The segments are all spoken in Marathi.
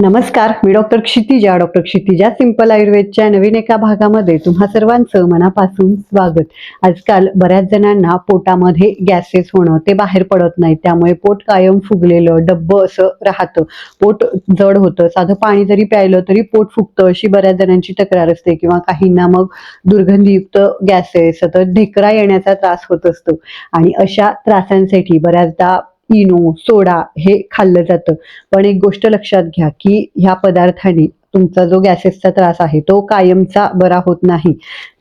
नमस्कार, मी डॉक्टर क्षितिजा सिंपल आयुर्वेदच्या नवीन एका भागामध्ये तुम्हा सर्वांचं मनापासून स्वागत. आजकाल बऱ्याच जणांना पोटामध्ये गॅसेस होणं, ते बाहेर पडत नाही, त्यामुळे पोट कायम फुगलेलं डब्बं असं राहतं, पोट जड होतं, साधं पाणी जरी प्यायलं तरी पोट फुगतं, अशी बऱ्याच जणांची तक्रार असते. किंवा काहींना मग दुर्गंधीयुक्त गॅसेस, सतत ढेकरा येण्याचा त्रास होत असतो. आणि अशा त्रासांसाठी बऱ्याचदा इनो, सोडा हे खाल्लं जातं. पण एक गोष्ट लक्षात घ्या की ह्या पदार्थाने तुमचा जो गॅसेसचा त्रास आहे तो कायमचा बरा होत नाही.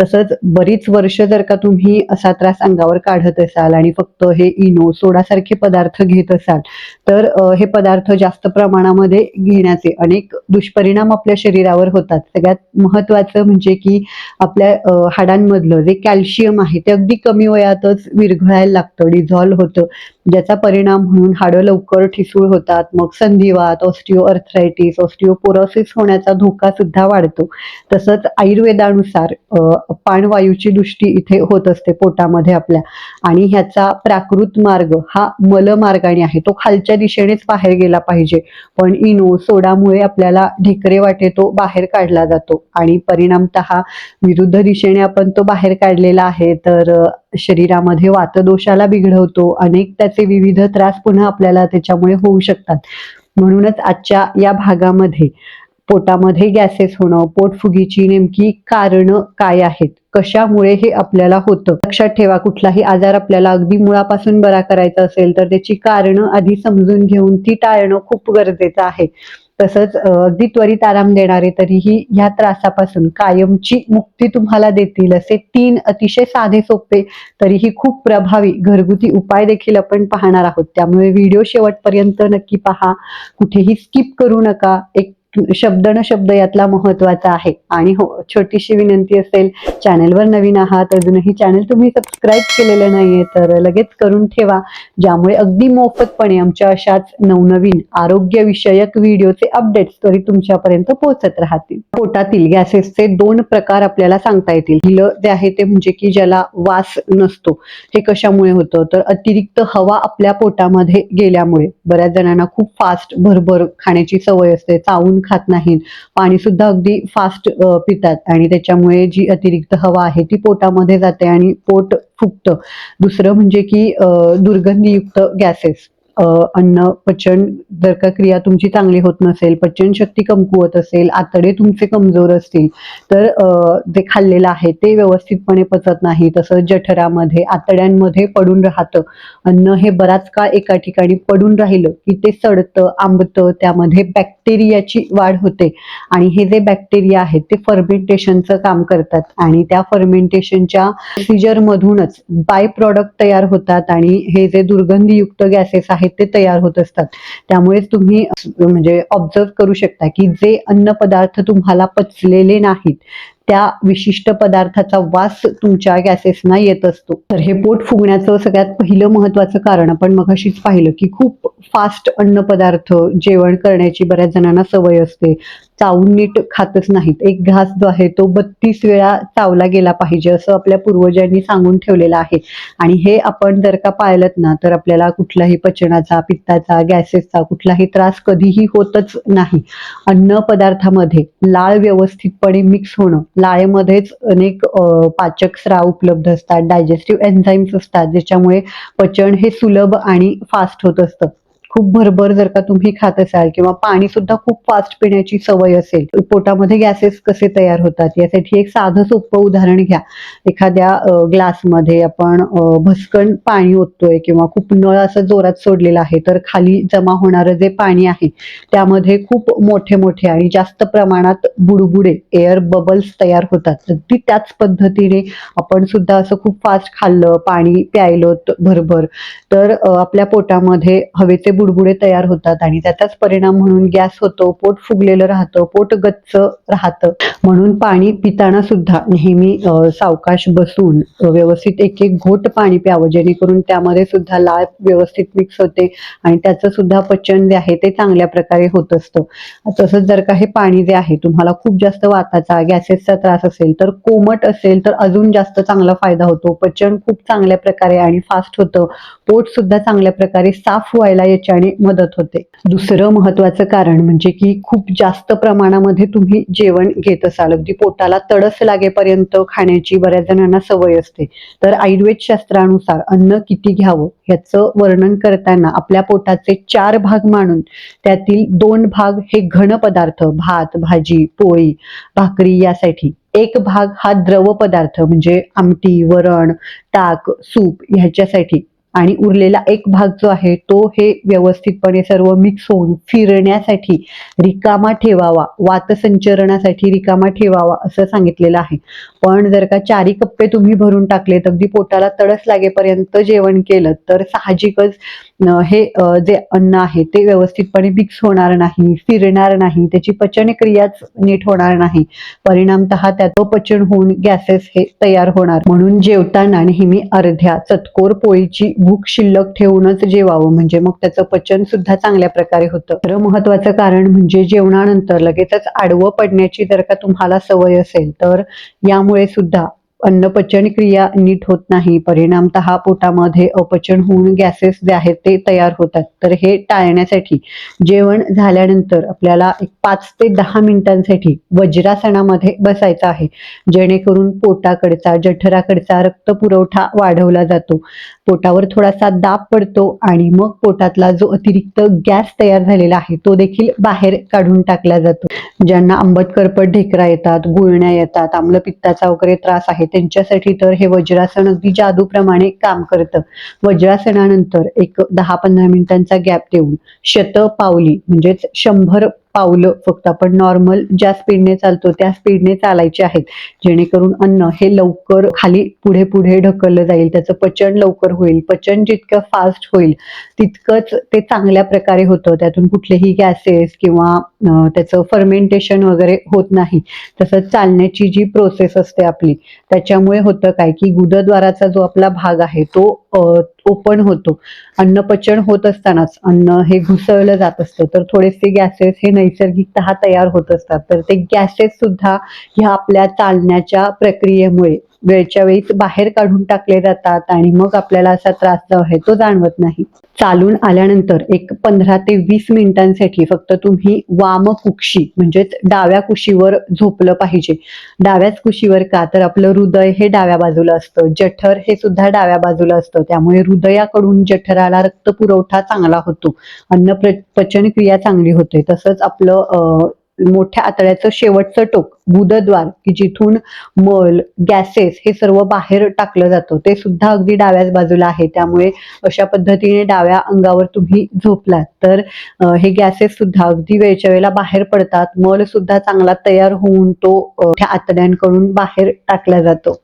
तसंच बरीच वर्ष जर का तुम्ही असा त्रास अंगावर काढत असाल आणि फक्त हे इनो, सोडासारखे पदार्थ घेत असाल, तर हे पदार्थ जास्त प्रमाणामध्ये घेण्याचे अनेक दुष्परिणाम आपल्या शरीरावर होतात. सगळ्यात महत्त्वाचं म्हणजे की आपल्या हाडांमधलं जे कॅल्शियम आहे ते अगदी कमी वयातच विरघळायला लागतं, डिझॉल्व्ह होतं, ज्याचा परिणाम म्हणून हाडं लवकर ठिसूळ होतात. मग संधिवात, ऑस्टिओआर्थरायटिस, ऑस्टिओपोरोसिस होण्याचा धोका सुद्धा वाढतो. तसंच आयुर्वेदानुसार प्राणवायूची दृष्टी इथे होत असते पोटामध्ये आपल्या, आणि ह्याचा प्राकृत मार्ग हा मलमार्गाने आहे, तो खालच्या दिशेनेच बाहेर गेला पाहिजे. पण इनो, सोडामुळे आपल्याला ढेकरे वाटे तो बाहेर काढला जातो आणि परिणामतः विरुद्ध दिशेने आपण तो बाहेर काढलेला आहे, तर शरीरामध्ये वातदोषाला बिघडवतो. अनेक त्याचे विविध त्रास पुन्हा आपल्याला त्याच्यामुळे होऊ शकतात. म्हणूनच आजच्या या भागामध्ये पोटामध्ये गॅसेस होणं, पोटफुगीची नेमकी कारणं काय आहेत, कशामुळे हे आपल्याला होतं, लक्षात ठेवा. कुठलाही आजार आपल्याला अगदी मुळापासून बरा करायचा असेल तर त्याची कारणं आधी समजून घेऊन ती टाळणं खूप गरजेचं आहे. तसंच अगदी त्वरित आराम देणारे, तरीही ह्या त्रासापासून कायमची मुक्ती तुम्हाला देतील असे 3 अतिशय साधे सोपे तरीही खूप प्रभावी घरगुती उपाय देखील आपण पाहणार आहोत. त्यामुळे व्हिडिओ शेवटपर्यंत नक्की पहा, कुठेही स्किप करू नका. एक शब्द न शब्द यातला महत्वाचा आहे. आणि हो, छोटीशी विनंती असेल, चॅनलवर नवीन आहात, अजूनही चॅनल तुम्ही सबस्क्राईब केलेलं नाहीये तर लगेच करून ठेवा, ज्यामुळे अगदी मोफतपणे आमच्या अशाच नवनवीन आरोग्यविषयक व्हिडिओचे अपडेट्स त्वरित तुमच्यापर्यंत पोहोचत राहतील. पोटातील गॅसेसचे 2 प्रकार आपल्याला सांगता येतील. पहिलं जे आहे ते म्हणजे की ज्याला वास नसतो. हे कशामुळे होतं, तर अतिरिक्त हवा आपल्या पोटामध्ये गेल्यामुळे. बऱ्याच जणांना खूप फास्ट भरभर खाण्याची सवय असते, चावून खात नाहीत, पाणी सुद्धा अगदी फास्ट पितात, आणि त्याच्यामुळे जी अतिरिक्त हवा आहे ती पोटामध्ये जाते आणि पोट फुगतं. दुसरं म्हणजे की दुर्गंधीयुक्त गॅसेस, अन्न पचन जर का क्रिया तुमची चांगली होत नसेल, पचन शक्ती कमकुवत असेल, आतडे तुमचे कमजोर असतील, तर जे खाल्लेलं आहे ते व्यवस्थितपणे पचत नाही. तसंच जठरामध्ये, आतड्यांमध्ये पडून राहतं अन्न, हे बराच काळ एका ठिकाणी पडून राहिलं की ते सडतं, आंबतं, त्यामध्ये बॅक्टेरियाची वाढ होते. आणि हे जे बॅक्टेरिया आहेत ते फर्मेंटेशनचं काम करतात, आणि त्या फर्मेंटेशनच्या प्रोसिजर मधूनच बाय प्रॉडक्ट तयार होतात, आणि हे जे दुर्गंधीयुक्त गॅसेस आहेत ते तयार होत असतात. त्यामुळे तुम्ही म्हणजे ऑब्झर्व करू शकता की जे अन्न पदार्थ तुम्हाला पचलेले नाहीत, त्या विशिष्ट पदार्थाचा वास तुमच्या गॅसेसना येत असतो. तर हे पोट फुगण्याचं सगळ्यात पहिलं महत्वाचं कारण आपण मगाशीच पाहिलं की खूप फास्ट अन्न पदार्थ जेवण करण्याची बऱ्याच जणांना सवय असते, चावून नीट खातच नाहीत. एक घास जो आहे तो 32 वेळा चावला गेला पाहिजे असं आपल्या पूर्वजांनी सांगून ठेवलेलं आहे. आणि हे आपण जर का पाळलं ना, तर आपल्याला कुठलाही पचनाचा, पित्ताचा, गॅसेसचा कुठलाही त्रास कधीही होतच नाही. अन्न पदार्थामध्ये लाळ व्यवस्थितपणे मिक्स होणं, लाळेमध्येच अनेक पाचक स्राव उपलब्ध असतात, डायजेस्टिव्ह एन्झाईम्स असतात, ज्याच्यामुळे पचन हे सुलभ आणि फास्ट होत असतं. खूप भरभर जर का तुम्ही खात असाल किंवा पाणी सुद्धा खूप फास्ट पिण्याची सवय असेल, पोटामध्ये गॅसेस कसे तयार होतात यासाठी एक साधं सोपं उदाहरण घ्या. एखाद्या ग्लासमध्ये आपण भसकन पाणी ओततोय किंवा खूप नळ असं जोरात सोडलेलं आहे, तर खाली जमा होणारं जे पाणी आहे त्यामध्ये खूप मोठे मोठे आणि जास्त प्रमाणात बुडबुडे, एअर बबल्स तयार होतात. अगदी त्याच पद्धतीने आपण सुद्धा असं खूप फास्ट खाल्लं, पाणी प्यायलं भरभर, तर आपल्या पोटामध्ये हवेचे बुडबुडे तयार होतात, आणि त्याचाच परिणाम म्हणून गॅस होतो, पोट फुगलेलं राहतं, पोट गच्च राहतं. म्हणून पाणी पिताना सुद्धा नेहमी सावकाश बसून व्यवस्थित एक एक घोट पाणी प्यावं, जेणेकरून त्यामध्ये सुद्धा लाळ व्यवस्थित मिक्स होते आणि त्याचं सुद्धा पचन जे आहे ते चांगल्या प्रकारे होत असतं. तसंच जर का हे पाणी जे आहे तुम्हाला खूप जास्त वाताचा, गॅसेसचा त्रास असेल, तर कोमट असेल तर अजून जास्त चांगला फायदा होतो. पचन खूप चांगल्या प्रकारे आणि फास्ट होतं, पोट सुद्धा चांगल्या प्रकारे साफ व्हायला याची ह्याच्याने मदत होते. दुसरं महत्वाचं कारण म्हणजे की खूप जास्त प्रमाणामध्ये तुम्ही जेवण घेत असाल, अगदी पोटाला तडस लागेपर्यंत खाण्याची बऱ्याच जणांना सवय असते. तर आयुर्वेद शास्त्रानुसार अन्न किती घ्यावं याचं वर्णन करताना आपल्या पोटाचे 4 भाग मानून त्यातील 2 भाग हे घन पदार्थ, भात, भाजी, पोळी, भाकरी यासाठी, 1 भाग हा द्रव पदार्थ म्हणजे आमटी, वरण, ताक, सूप ह्याच्यासाठी आणि उरलेला 1 भाग जो आहे तो हे व्यवस्थितपणे सर्व मिक्स होऊन फिरण्यासाठी रिकामा ठेवावा, वातसंचरणासाठी रिकामा ठेवावा असं सांगितलेलं आहे. पण जर का 4ही कप्पे तुम्ही भरून टाकलेत, अगदी पोटाला तडस लागेपर्यंत जेवण केलं तर साहजिकच हे जे अन्न आहे ते व्यवस्थितपणे मिक्स होणार नाही, फिरणार नाही, त्याची पचनक्रियाच नीट होणार नाही. परिणामतः त्याचं पचन होऊन गॅसेस हे तयार होणार. म्हणून जेवताना नेहमी अर्ध्या चतकोर पोळीची भूक शिल्लक ठेवूनच जेवावं, म्हणजे मग त्याचं पचन सुद्धा चांगल्या प्रकारे होतं. तर महत्वाचं कारण म्हणजे जेवणानंतर लगेचच आडवं पडण्याची जर का तुम्हाला सवय असेल तर यामुळे सुद्धा अन्न पचन क्रिया नीट होत नाही. परिणामतः पोटामध्ये अपचन होऊन गॅसेस जे आहेत ते तयार होतात. तर हे टाळण्यासाठी जेवण झाल्यानंतर आपल्याला एक 5 ते 10 मिनिटांसाठी वज्रासनामध्ये बसायचं आहे, जेणेकरून पोटाकडचा, जठराकडचा रक्तपुरवठा वाढवला जातो, पोटावर थोडासा दाब पडतो आणि मग पोटातला जो अतिरिक्त गॅस तयार झालेला आहे तो देखील बाहेर काढून टाकला जातो. ज्यांना आंबट करपट ढेकरा येतात, गुळण्या येतात, आम्लपित्ताचा वगैरे त्रास आहे त्यांच्यासाठी तर हे वज्रासन अगदी जादूप्रमाणे काम करतं. वज्रासनानंतर एक 10-15 मिनिटांचा गॅप देऊन शतपावली म्हणजेच 100 पावलं फक्त आपण नॉर्मल ज्या स्पीडने चालतो त्या स्पीडने चालायचे आहेत, जेणेकरून अन्न हे लवकर खाली पुढे पुढे ढकललं जाईल, त्याचं पचन लवकर होईल. पचन जितकं फास्ट होईल तितकंच ते चांगल्या प्रकारे होतं, त्यातून कुठलेही गॅसेस किंवा त्याचं फर्मेंटेशन वगैरे होत नाही. तसंच चालण्याची जी प्रोसेस असते आपली त्याच्यामुळे होतं काय की गुदद्वाराचा जो आपला भाग आहे तो ओपन होतो. अन्न पचन होत असतानाच अन्न हे घुसळलं जात असतं, तर थोडेसे गॅसेस हे नैसर्गिकतः तयार होत असतात. तर ते गॅसेस सुद्धा ह्या आपल्या चालण्याच्या प्रक्रियेमुळे वेळच्या वेळीच बाहेर काढून टाकले जातात आणि मग आपल्याला असा त्रास जो आहे तो जाणवत नाही. चालून आल्यानंतर एक 15 ते 20 मिनिटांसाठी फक्त तुम्ही वामकुक्षी म्हणजेच डाव्या कुशीवर झोपलं पाहिजे. डाव्याच कुशीवर का, तर आपलं हृदय हे डाव्या बाजूला असतं, जठर हे सुद्धा डाव्या बाजूला असतं, त्यामुळे हृदयाकडून जठराला रक्तपुरवठा चांगला होतो, अन्न पचन क्रिया चांगली होते. तसंच आपलं मोठ्या आतड्याचं शेवटचं टोक गुदद्वार की जिथून मल, गॅसेस हे सर्व बाहेर टाकलं जातं ते सुद्धा अगदी डाव्याच बाजूला आहे. त्यामुळे अशा पद्धतीने डाव्या अंगावर तुम्ही झोपलात तर हे गॅसेस सुद्धा अगदी वेळच्या वेळेला बाहेर पडतात, मल सुद्धा चांगला तयार होऊन तो त्या आतड्यांकडून बाहेर टाकला जातो.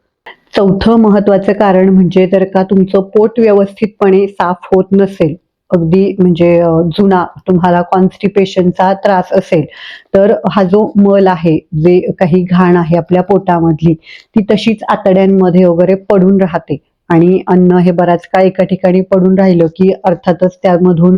चौथं महत्वाचं कारण म्हणजे जर का तुमचं पोट व्यवस्थितपणे साफ होत नसेल, अगदी म्हणजे जुना तुम्हाला कॉन्स्टिपेशनचा त्रास असेल, तर हा जो मल आहे, जे काही घाण आहे आपल्या पोटामधली ती तशीच आतड्यांमध्ये वगैरे पडून राहते आणि अन्न हे बराच काळ एका ठिकाणी पडून राहिलं की अर्थातच त्यामधून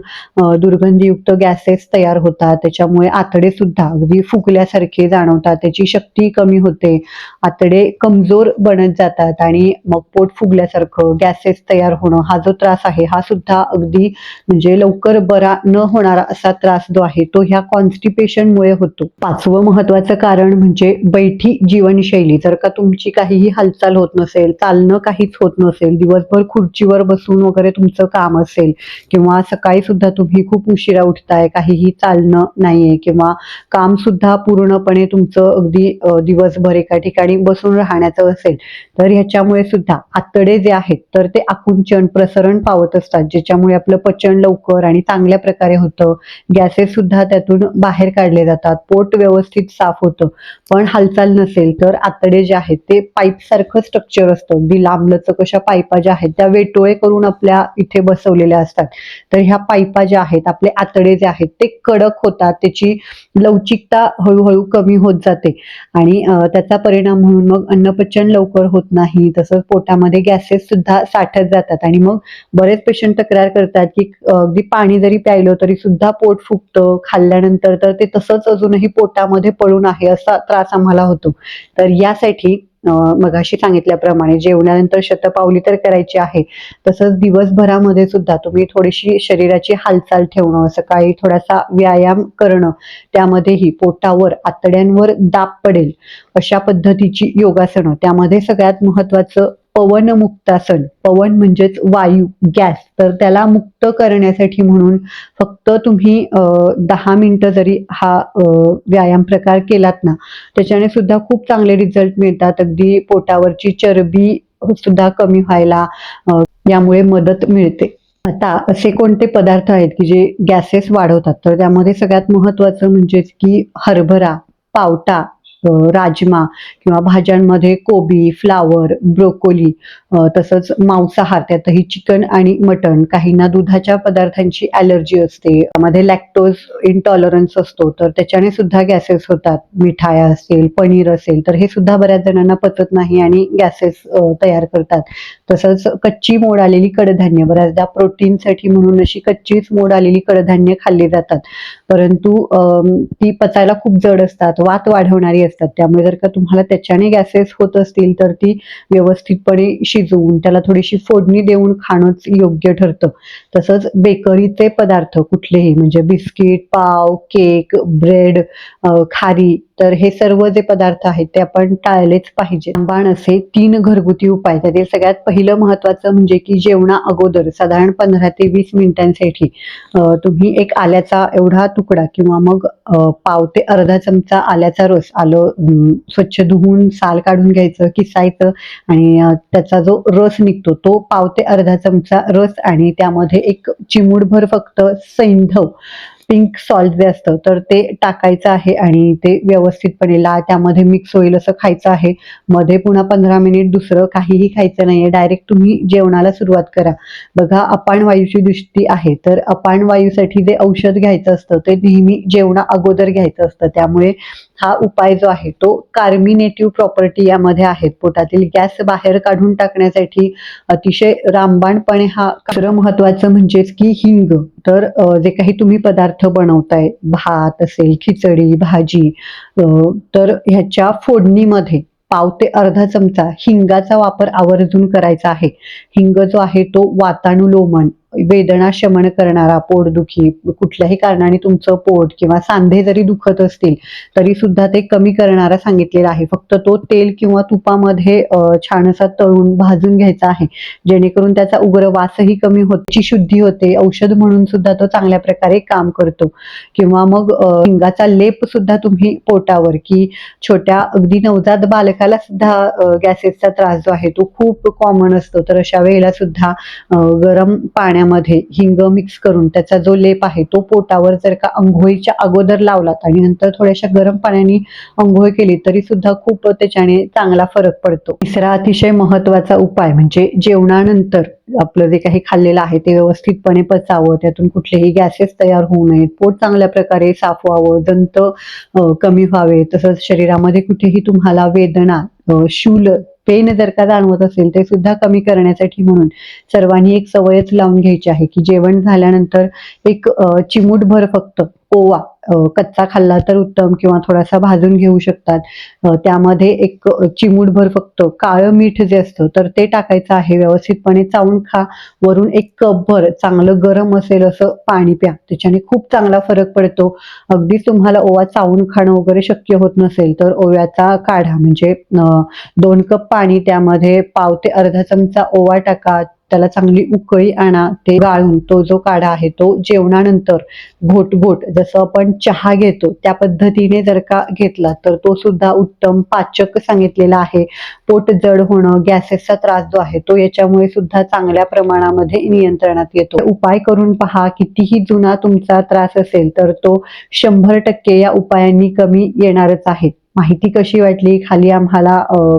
दुर्गंधीयुक्त गॅसेस तयार होतात. त्याच्यामुळे आतडे सुद्धा अगदी फुगल्यासारखे जाणवतात, त्याची शक्ती कमी होते, आतडे कमजोर बनत जातात आणि मग पोट फुगल्यासारखं गॅसेस तयार होणं हा जो त्रास आहे हा सुद्धा अगदी म्हणजे लवकर बरा न होणारा असा त्रास जो आहे तो ह्या कॉन्स्टिपेशनमुळे होतो. 5वं महत्वाचं कारण म्हणजे बैठी जीवनशैली. जर का तुमची काहीही हालचाल होत नसेल, चालणं काहीच होत नसेल, दिवसभर खुर्चीवर बसून वगैरे तुमचं काम असेल किंवा सकाळी सुद्धा तुम्ही खूप उशिरा उठताय, काहीही चालणं नाहीये किंवा काम सुद्धा पूर्णपणे तुमचं अगदी दिवसभर एका ठिकाणी बसून राहण्याचं असेल, तर ह्याच्यामुळे सुद्धा आतडे जे आहेत तर ते आकुंचन, प्रसरण पावत असतात, ज्याच्यामुळे आपलं पचन लवकर आणि चांगल्या प्रकारे होतं, गॅसेस सुद्धा त्यातून बाहेर काढले जातात, पोट व्यवस्थित साफ होतं. पण हालचाल नसेल तर आतडे जे आहेत ते पाईप सारखं स्ट्रक्चर असतं, अगदी लांबलचक अशा पाईपा ज्या आहेत त्या वेटोळे करून आपल्या इथे बसवलेल्या असतात. तर ह्या पाईपा ज्या आहेत, आपले आतडे जे आहेत ते कडक होतात, त्याची लवचिकता हळूहळू कमी होत जाते आणि त्याचा परिणाम म्हणून मग अन्नपचन लवकर होत नाही. तसंच पोटामध्ये गॅसेस सुद्धा साठत जातात आणि मग बरेच पेशंट तक्रार करतात की अगदी पाणी जरी प्यायलं तरी सुद्धा पोट फुगतं, खाल्ल्यानंतर तर ते तसंच अजूनही पोटामध्ये पडून आहे असा त्रास आम्हाला होतो. तर यासाठी मगाशी सांगितल्याप्रमाणे जेवणानंतर शतपावली तर करायची आहे, तसंच दिवसभरामध्ये सुद्धा तुम्ही थोडीशी शरीराची हालचाल ठेवणं, सकाळी थोडासा व्यायाम करणं, त्यामध्येही पोटावर आतड्यांवर दाब पडेल अशा पद्धतीची योगासनं. त्यामध्ये सगळ्यात महत्वाचं पवन मुक्तासन. पवन म्हणजेच वायू, गॅस, तर त्याला मुक्त करण्यासाठी म्हणून फक्त तुम्ही 10 मिनिटं जरी हा व्यायाम प्रकार केलात ना, त्याच्याने सुद्धा खूप चांगले रिझल्ट मिळतात. अगदी पोटावरची चरबी सुद्धा कमी व्हायला यामुळे मदत मिळते. आता असे कोणते पदार्थ आहेत की जे गॅसेस वाढवतात, तर त्यामध्ये सगळ्यात महत्वाचं म्हणजेच की हरभरा, पावटा, राजमा किंवा भाज्यांमध्ये कोबी, फ्लावर, ब्रोकोली, तसंच मांसाहार, त्यातही चिकन आणि मटण. काहींना दुधाच्या पदार्थांची ॲलर्जी असते, त्यामध्ये लॅक्टोज इंटॉलरन्स असतो, तर त्याच्याने सुद्धा गॅसेस होतात. मिठाया असेल, पनीर असेल, तर हे सुद्धा बऱ्याच जणांना पचत नाही आणि गॅसेस तयार करतात. तसंच कच्ची मोड आलेली कडधान्य, बऱ्याचदा प्रोटीनसाठी म्हणून अशी कच्चीच मोड आलेली कडधान्य खाल्ली जातात, परंतु ती पचायला खूप जड असतात, वात वाढवणारी असतात. त्यामुळे जर का तुम्हाला त्याच्याने गॅसेस होत असतील तर ती व्यवस्थितपणे शिजवून त्याला थोडीशी फोडणी देऊन खाणंच योग्य ठरतं. तसंच बेकरीचे पदार्थ कुठलेही, म्हणजे बिस्किट, पाव, केक, ब्रेड, खारी, तर हे सर्व जे पदार्थ आहेत ते आपण टाळलेच पाहिजे. रामबाण असे 3 घरगुती उपाय. त्यातील सगळ्यात पहिलं महत्वाचं म्हणजे की जेवणा अगोदर साधारण 15 ते 20 मिनिटांसाठी तुम्ही एक आल्याचा एवढा तुकडा किंवा मग पाव ते अर्धा चमचा आल्याचा रस, आलं स्वच्छ धुवून साल काढून घ्यायचं, किसायचं आणि त्याचा जो रस निघतो तो पाव ते अर्धा चमचा रस आणि त्यामध्ये एक चिमूटभर फक्त सैंधव, पिंक सॉल्ट जे असतं तर ते टाकायचं आहे आणि ते व्यवस्थितपणे त्यामध्ये मिक्स होईल असं खायचं आहे. मध्ये पुन्हा 15 मिनिट दुसरं काहीही खायचं नाहीये, डायरेक्ट तुम्ही जेवणाला सुरुवात करा. बघा, अपान वायूची दृष्टी आहे, तर अपान वायूसाठी जे औषध घ्यायचं असतं ते नेहमी जेवणा अगोदर घ्यायचं असतं. त्यामुळे हा उपाय जो आहे तो कार्मिनेटिव्ह प्रॉपर्टी यामध्ये आहेत. पोटातील गॅस बाहेर काढून टाकण्यासाठी अतिशय रामबाणपणे हा. दुसरं महत्वाचं म्हणजेच की हिंग. तर जे काही तुम्ही पदार्थ बनवताय, भात असेल, खिचडी, भाजी, तर ह्याच्या फोडणीमध्ये पाव ते अर्धा चमचा हिंगाचा वापर आवर्जून करायचा आहे. हिंग जो आहे तो वातानुलोमन, वेदना शमन करणारा, पोटदुखी, कुठल्याही कारणाने तुमचं पोट किंवा सांधे जरी दुखत असतील तरी सुद्धा ते कमी करणारा सांगितलेला आहे. फक्त तो तेल किंवा तुपामध्ये छान असा तळून भाजून घ्यायचा आहे, जेणेकरून त्याचा उग्र वासही कमी होते, शुद्धी होते. औषध म्हणून सुद्धा तो चांगल्या प्रकारे काम करतो. किंवा मग हिंगाचा लेप सुद्धा तुम्ही पोटावर, की छोट्या अगदी नवजात बालकाला सुद्धा गॅसेसचा त्रास जो आहे तो खूप कॉमन असतो, तर अशा वेळेला सुद्धा गरम पाण्यामध्ये हिंग मिक्स करून त्याचा जो लेप आहे तो पोटावर जर का अंघोळीच्या अगोदर लावलात आणि नंतर थोड्याशा गरम पाण्याने अंघोळ केली तरी सुद्धा खूप त्याच्याने चांगला फरक पडतो. तिसरा अतिशय महत्वाचा उपाय म्हणजे जेवणानंतर आपलं जे काही खाल्लेलं आहे ते व्यवस्थितपणे पचावं, त्यातून कुठलेही गॅसेस तयार होऊ नयेत, पोट चांगल्या प्रकारे साफ व्हावं, दंत कमी व्हावे, तसंच शरीरामध्ये कुठेही तुम्हाला वेदना, शूल, पेन जर का जाणवत असेल ते सुद्धा कमी करण्यासाठी म्हणून सर्वांनी एक सवयच लावून घ्यायची आहे की जेवण झाल्यानंतर एक चिमूटभर फक्त ओवा, कच्चा खाल्ला तर उत्तम किंवा थोडासा भाजून घेऊ शकतात, त्यामध्ये एक चिमूटभर फक्त काळं मीठ जे असतं तर ते टाकायचं आहे. व्यवस्थितपणे चावून खा. वरून 1 कपभर चांगलं गरम असेल असं पाणी प्या, त्याच्याने खूप चांगला फरक पडतो. अगदीच तुम्हाला ओवा चावून खाणं वगैरे शक्य होत नसेल तर ओव्याचा काढा, म्हणजे 2 कप पाणी, त्यामध्ये पाव ते अर्धा चमचा ओवा टाका, त्याला चांगली उकळी आणा, ते गाळून तो जो काढा आहे तो जेवणानंतर घोट घोट, जसं आपण चहा घेतो त्या पद्धतीने जर का घेतला तर तो सुद्धा उत्तम पाचक सांगितलेला आहे. पोट जड होणं, गॅसेसचा त्रास जो आहे तो याच्यामुळे सुद्धा चांगल्या प्रमाणामध्ये नियंत्रणात येतो. उपाय करून पहा. कितीही जुना तुमचा त्रास असेल तर तो 100% या उपायांनी कमी येणारच आहे. माहिती कशी वाटली खाली आम्हाला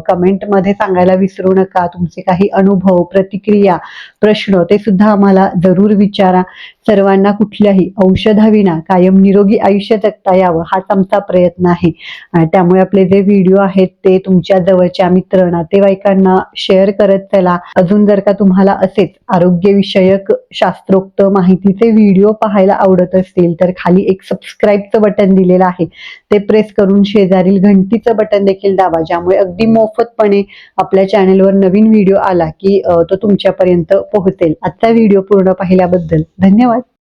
कमेंटमध्ये सांगायला विसरू नका. तुमचे काही अनुभव, प्रतिक्रिया, प्रश्न ते सुद्धा आम्हाला जरूर विचारा. सर्वांना कुठल्याही औषधाविना कायम निरोगी आयुष्य जगता यावं हाच आमचा प्रयत्न आहे. त्यामुळे आपले जे व्हिडिओ आहेत ते तुमच्या जवळच्या मित्र, नातेवाईकांना शेअर करत चला. अजून जर का तुम्हाला असेच आरोग्यविषयक शास्त्रोक्त माहितीचे व्हिडिओ पाहायला आवडत असतील तर खाली एक सबस्क्राईबचं बटन दिलेलं आहे, ते प्रेस करून शेजारील घंटीचं बटन देखील दाबा, ज्यामुळे अगदी मोफतपणे आपल्या चॅनेलवर नवीन व्हिडिओ आला की तो तुमच्यापर्यंत पोहोचेल. आजचा व्हिडिओ पूर्ण पाहिल्याबद्दल धन्यवाद.